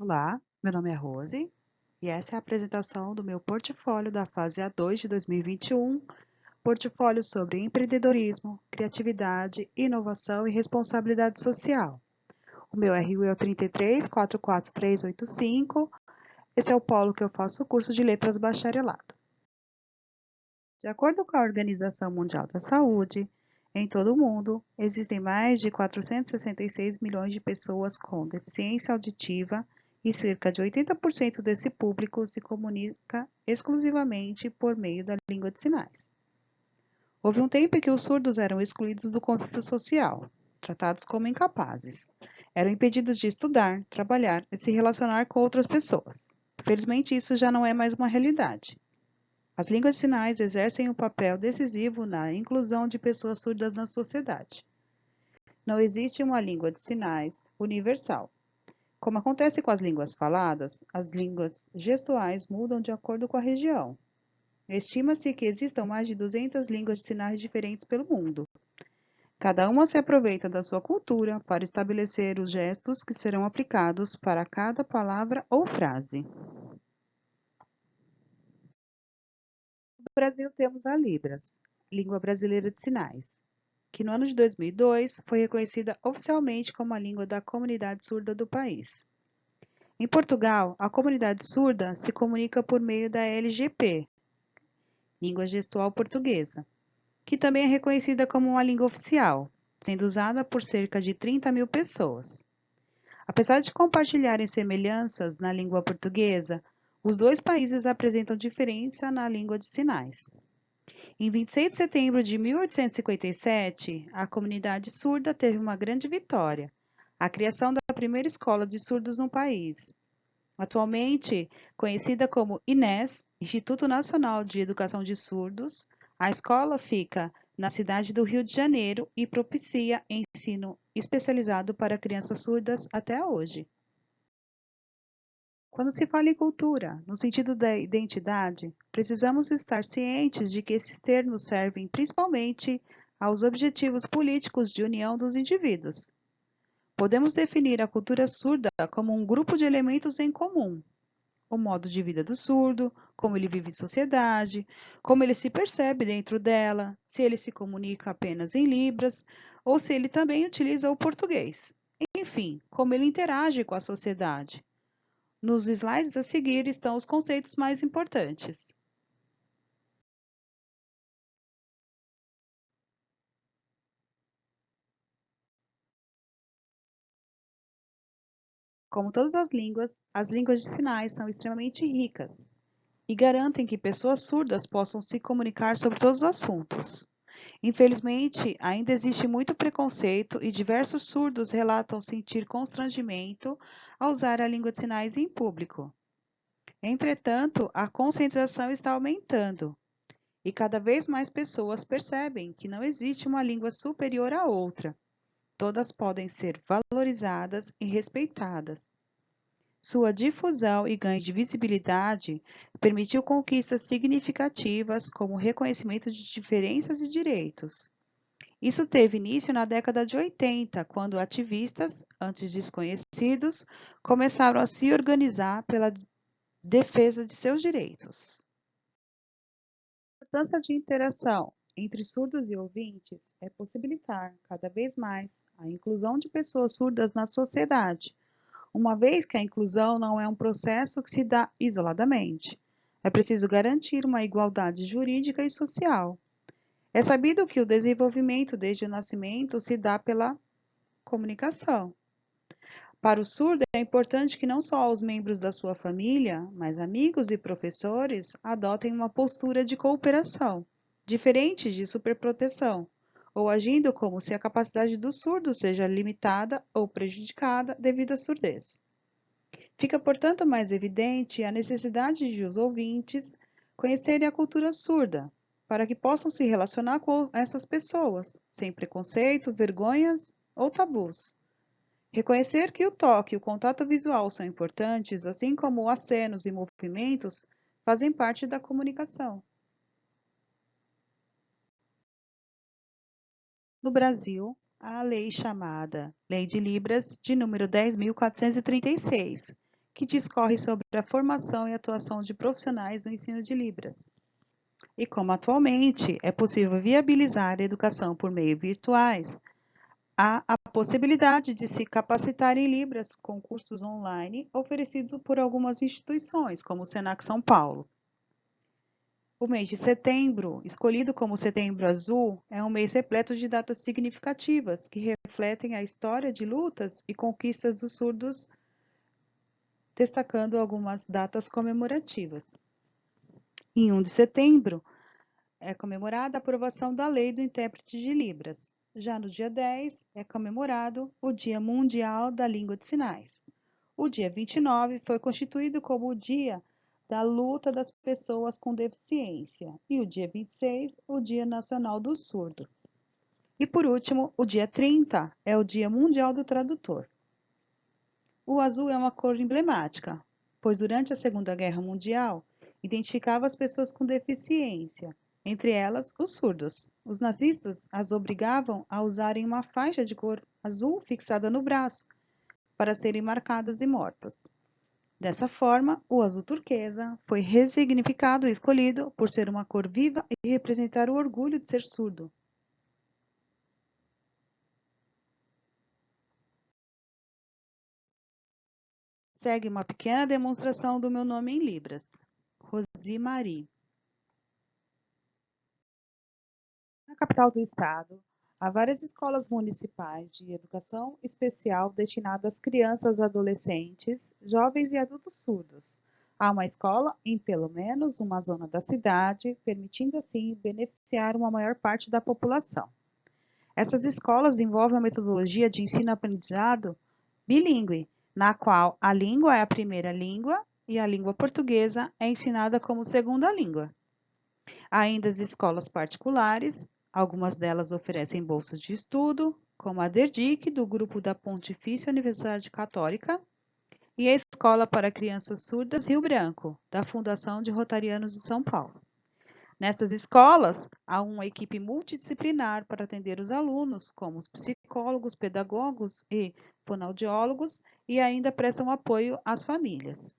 Olá, meu nome é Rose e essa é a apresentação do meu portfólio da fase A2 de 2021, portfólio sobre empreendedorismo, criatividade, inovação e responsabilidade social. O meu RU é o 3344385, esse é o polo que eu faço o curso de Letras Bacharelado. De acordo com a Organização Mundial da Saúde, em todo o mundo, existem mais de 466 milhões de pessoas com deficiência auditiva e cerca de 80% desse público se comunica exclusivamente por meio da língua de sinais. Houve um tempo em que os surdos eram excluídos do convívio social, tratados como incapazes. Eram impedidos de estudar, trabalhar e se relacionar com outras pessoas. Felizmente, isso já não é mais uma realidade. As línguas de sinais exercem um papel decisivo na inclusão de pessoas surdas na sociedade. Não existe uma língua de sinais universal. Como acontece com as línguas faladas, as línguas gestuais mudam de acordo com a região. Estima-se que existam mais de 200 línguas de sinais diferentes pelo mundo. Cada uma se aproveita da sua cultura para estabelecer os gestos que serão aplicados para cada palavra ou frase. No Brasil temos a Libras, Língua Brasileira de Sinais, que no ano de 2002 foi reconhecida oficialmente como a língua da comunidade surda do país. Em Portugal, a comunidade surda se comunica por meio da LGP, Língua Gestual Portuguesa, que também é reconhecida como uma língua oficial, sendo usada por cerca de 30 mil pessoas. Apesar de compartilharem semelhanças na língua portuguesa, os dois países apresentam diferença na língua de sinais. Em 26 de setembro de 1857, a comunidade surda teve uma grande vitória, a criação da primeira escola de surdos no país. Atualmente conhecida como INES, Instituto Nacional de Educação de Surdos, a escola fica na cidade do Rio de Janeiro e propicia ensino especializado para crianças surdas até hoje. Quando se fala em cultura, no sentido da identidade, precisamos estar cientes de que esses termos servem principalmente aos objetivos políticos de união dos indivíduos. Podemos definir a cultura surda como um grupo de elementos em comum: o modo de vida do surdo, como ele vive em sociedade, como ele se percebe dentro dela, se ele se comunica apenas em libras ou se ele também utiliza o português. Enfim, como ele interage com a sociedade. Nos slides a seguir estão os conceitos mais importantes. Como todas as línguas de sinais são extremamente ricas e garantem que pessoas surdas possam se comunicar sobre todos os assuntos. Infelizmente, ainda existe muito preconceito e diversos surdos relatam sentir constrangimento ao usar a língua de sinais em público. Entretanto, a conscientização está aumentando e cada vez mais pessoas percebem que não existe uma língua superior à outra. Todas podem ser valorizadas e respeitadas. Sua difusão e ganho de visibilidade permitiu conquistas significativas como o reconhecimento de diferenças e direitos. Isso teve início na década de 80, quando ativistas, antes desconhecidos, começaram a se organizar pela defesa de seus direitos. A importância de interação entre surdos e ouvintes é possibilitar, cada vez mais, a inclusão de pessoas surdas na sociedade, uma vez que a inclusão não é um processo que se dá isoladamente. É preciso garantir uma igualdade jurídica e social. É sabido que o desenvolvimento desde o nascimento se dá pela comunicação. Para o surdo, é importante que não só os membros da sua família, mas amigos e professores adotem uma postura de cooperação, diferente de superproteção, ou agindo como se a capacidade do surdo seja limitada ou prejudicada devido à surdez. Fica, portanto, mais evidente a necessidade de os ouvintes conhecerem a cultura surda, para que possam se relacionar com essas pessoas, sem preconceito, vergonhas ou tabus. Reconhecer que o toque e o contato visual são importantes, assim como acenos e movimentos, fazem parte da comunicação. No Brasil, há a lei chamada Lei de Libras, de número 10.436, que discorre sobre a formação e atuação de profissionais no ensino de Libras. E como atualmente é possível viabilizar a educação por meios virtuais, há a possibilidade de se capacitar em Libras com cursos online oferecidos por algumas instituições, como o Senac São Paulo. O mês de setembro, escolhido como Setembro Azul, é um mês repleto de datas significativas que refletem a história de lutas e conquistas dos surdos, destacando algumas datas comemorativas. Em 1 de setembro, é comemorada a aprovação da Lei do Intérprete de Libras. Já no dia 10, é comemorado o Dia Mundial da Língua de Sinais. O dia 29 foi constituído como o Dia da Luta das Pessoas com Deficiência e o dia 26, o Dia Nacional do Surdo. E por último, o dia 30 é o Dia Mundial do Tradutor. O azul é uma cor emblemática, pois durante a Segunda Guerra Mundial identificava as pessoas com deficiência, entre elas os surdos. Os nazistas as obrigavam a usarem uma faixa de cor azul fixada no braço para serem marcadas e mortas. Dessa forma, o azul turquesa foi ressignificado e escolhido por ser uma cor viva e representar o orgulho de ser surdo. Segue uma pequena demonstração do meu nome em Libras. Rosimari. Na capital do estado, há várias escolas municipais de educação especial destinadas às crianças, adolescentes, jovens e adultos surdos. Há uma escola em pelo menos uma zona da cidade, permitindo assim beneficiar uma maior parte da população. Essas escolas desenvolvem uma metodologia de ensino-aprendizado bilíngue, na qual a língua é a primeira língua e a língua portuguesa é ensinada como segunda língua. Há ainda as escolas particulares, algumas delas oferecem bolsas de estudo, como a DERDIC, do grupo da Pontifícia Universidade Católica, e a Escola para Crianças Surdas Rio Branco, da Fundação de Rotarianos de São Paulo. Nessas escolas, há uma equipe multidisciplinar para atender os alunos, como os psicólogos, pedagogos e fonoaudiólogos, e ainda prestam apoio às famílias.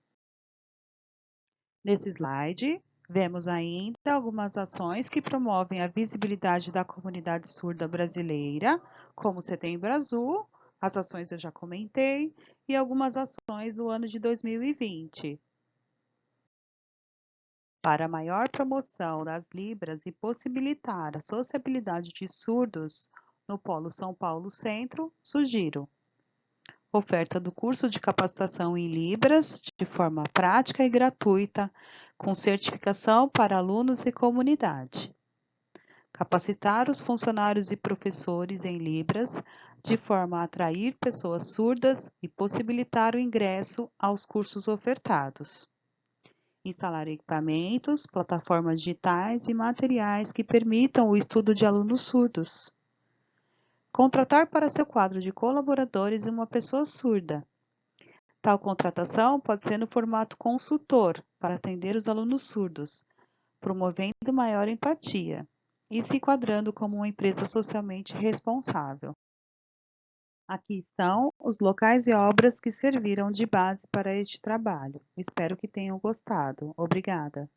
Nesse slide, vemos ainda algumas ações que promovem a visibilidade da comunidade surda brasileira, como o Setembro Azul, as ações eu já comentei, e algumas ações do ano de 2020. Para maior promoção das Libras e possibilitar a sociabilidade de surdos no Polo São Paulo Centro, sugiro oferta do curso de capacitação em Libras de forma prática e gratuita, com certificação para alunos e comunidade. Capacitar os funcionários e professores em Libras de forma a atrair pessoas surdas e possibilitar o ingresso aos cursos ofertados. Instalar equipamentos, plataformas digitais e materiais que permitam o estudo de alunos surdos. Contratar para seu quadro de colaboradores uma pessoa surda. Tal contratação pode ser no formato consultor, para atender os alunos surdos, promovendo maior empatia e se enquadrando como uma empresa socialmente responsável. Aqui estão os locais e obras que serviram de base para este trabalho. Espero que tenham gostado. Obrigada.